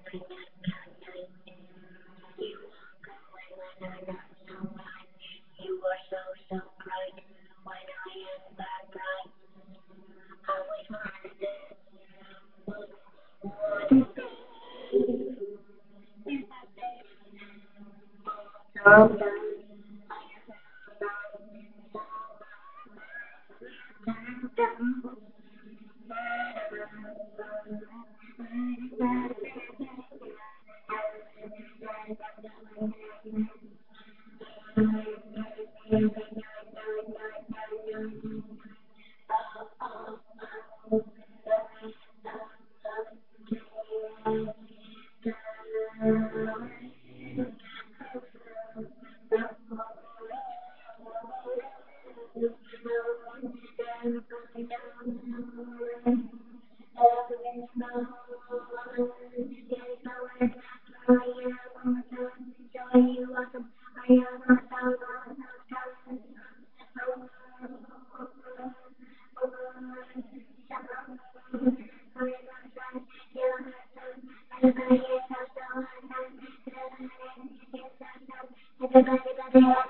You are so, so bright. When I am that bright, always wanted it. Would it be so Everybody,